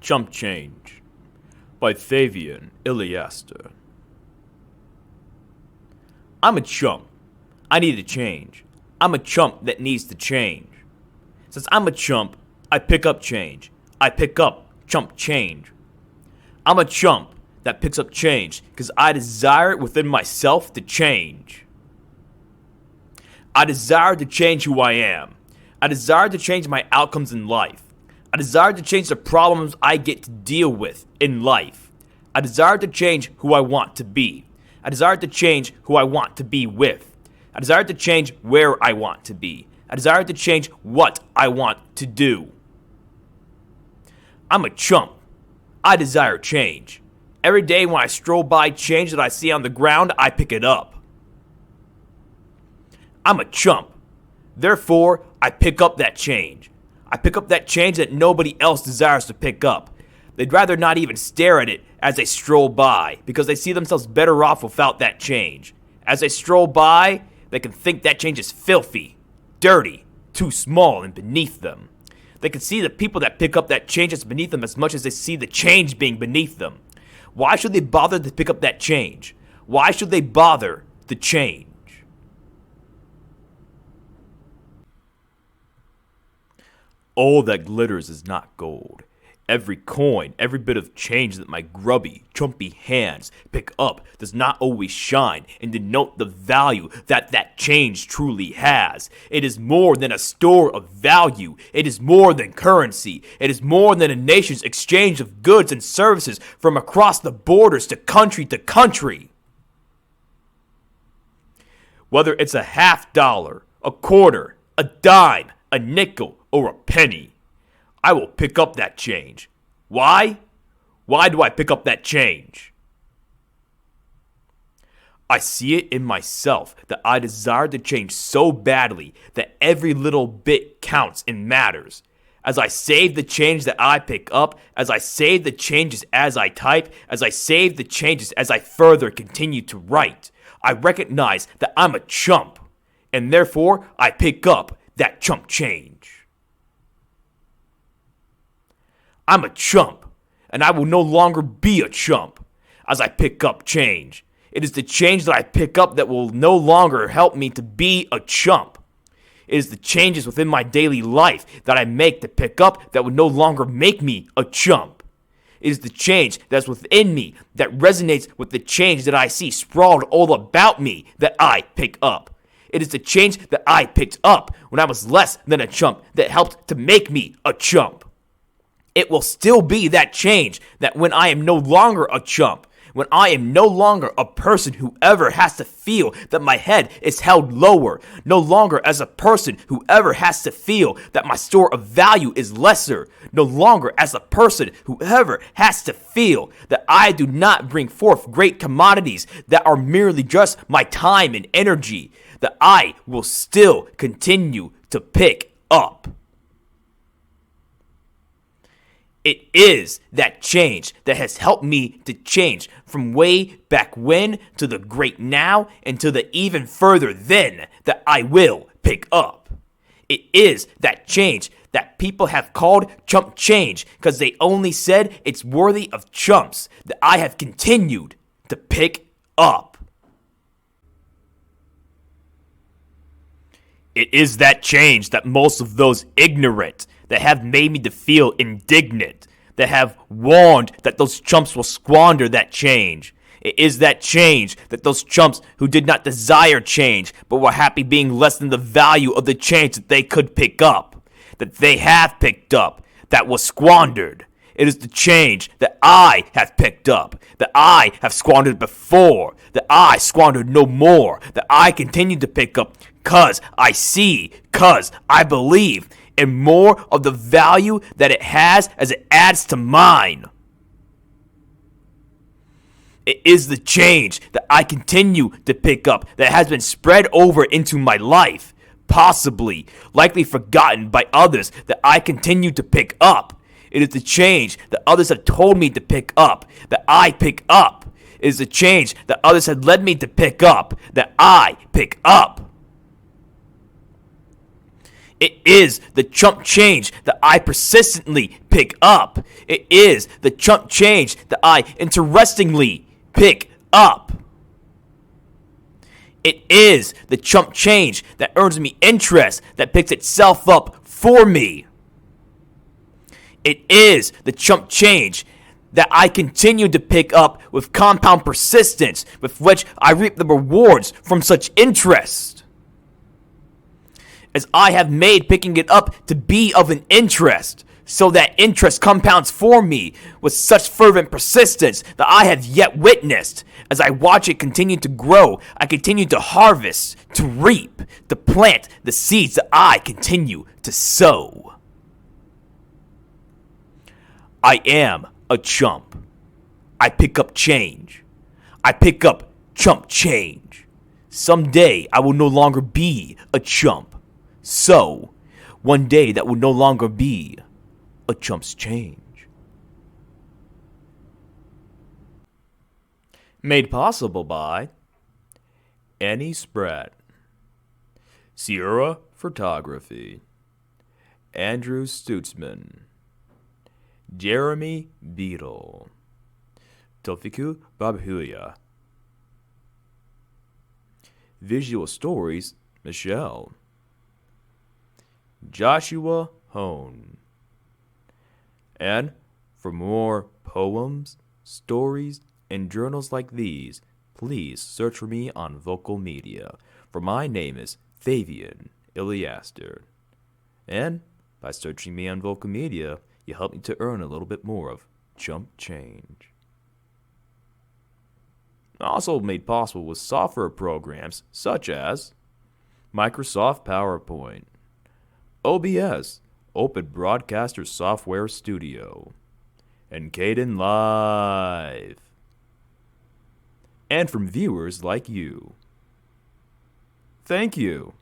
Chump Change by Thavien Yliaster. I'm a chump. I need to change. I'm a chump that needs to change. Since I'm a chump, I pick up change. I pick up chump change. I'm a chump that picks up change because I desire it within myself to change. I desire to change who I am. I desire to change my outcomes in life. I desire to change the problems I get to deal with in life. I desire to change who I want to be. I desire to change who I want to be with. I desire to change where I want to be. I desire to change what I want to do. I'm a chump. I desire change. Every day when I stroll by change that I see on the ground, I pick it up. I'm a chump. Therefore, I pick up that change. I pick up that change that nobody else desires to pick up. They'd rather not even stare at it as they stroll by because they see themselves better off without that change. As they stroll by, they can think that change is filthy, dirty, too small, and beneath them. They can see the people that pick up that change as beneath them as much as they see the change being beneath them. Why should they bother to pick up that change? Why should they bother to change? All that glitters is not gold. Every coin, every bit of change that my grubby, chumpy hands pick up does not always shine and denote the value that that change truly has. It is more than a store of value. It is more than currency. It is more than a nation's exchange of goods and services from across the borders to country. Whether it's a $50, a quarter, a dime, a nickel, or a penny, I will pick up that change. Why? Why do I pick up that change? I see it in myself that I desire to change so badly that every little bit counts and matters. As I save the change that I pick up, as I save the changes as I type, as I save the changes as I further continue to write, I recognize that I'm a chump, and therefore I pick up that chump change. I'm a chump, and I will no longer be a chump as I pick up change. It is the change that I pick up that will no longer help me to be a chump. It is the changes within my daily life that I make to pick up that will no longer make me a chump. It is the change that's within me that resonates with the change that I see sprawled all about me that I pick up. It is the change that I picked up when I was less than a chump that helped to make me a chump. It will still be that change that when I am no longer a chump, when I am no longer a person who ever has to feel that my head is held lower, no longer as a person who ever has to feel that my store of value is lesser, no longer as a person who ever has to feel that I do not bring forth great commodities that are merely just my time and energy, that I will still continue to pick up. It is that change that has helped me to change from way back when to the great now and to the even further then that I will pick up. It is that change that people have called chump change because they only said it's worthy of chumps that I have continued to pick up. It is that change that most of those ignorant that have made me to feel indignant, that have warned that those chumps will squander that change. It is that change that those chumps who did not desire change, but were happy being less than the value of the change that they could pick up, that they have picked up, that was squandered. It is the change that I have picked up, that I have squandered before, that I squandered no more, that I continue to pick up, cause I see, cause I believe, and more of the value that it has as it adds to mine. It is the change that I continue to pick up that has been spread over into my life, possibly, likely forgotten by others that I continue to pick up. It is the change that others have told me to pick up, that I pick up. It is the change that others have led me to pick up, that I pick up. It is the chump change that I persistently pick up. It is the chump change that I interestingly pick up. It is the chump change that earns me interest, that picks itself up for me. It is the chump change that I continue to pick up with compound persistence, with which I reap the rewards from such interest. As I have made picking it up to be of an interest, so that interest compounds for me with such fervent persistence that I have yet witnessed. As I watch it continue to grow, I continue to harvest, to reap, to plant the seeds that I continue to sow. I am a chump. I pick up change. I pick up chump change. Someday I will no longer be a chump. So, one day that will no longer be a chump's change. Made possible by Annie Spratt, Siora Photography, Andrew Stutesman, Jeremy Beadle, Towfiqu barbhuiya. Visual stories, Micheile, Joshua Hoehne. And for more poems, stories, and journals like these, please search for me on vocal media, for my name is Thavien Yliaster. And by searching me on vocal media, you help me to earn a little bit more of chump change. Also made possible with software programs such as Microsoft PowerPoint, OBS, Open Broadcaster Software Studio, and Kdenlive. And from viewers like you. Thank you.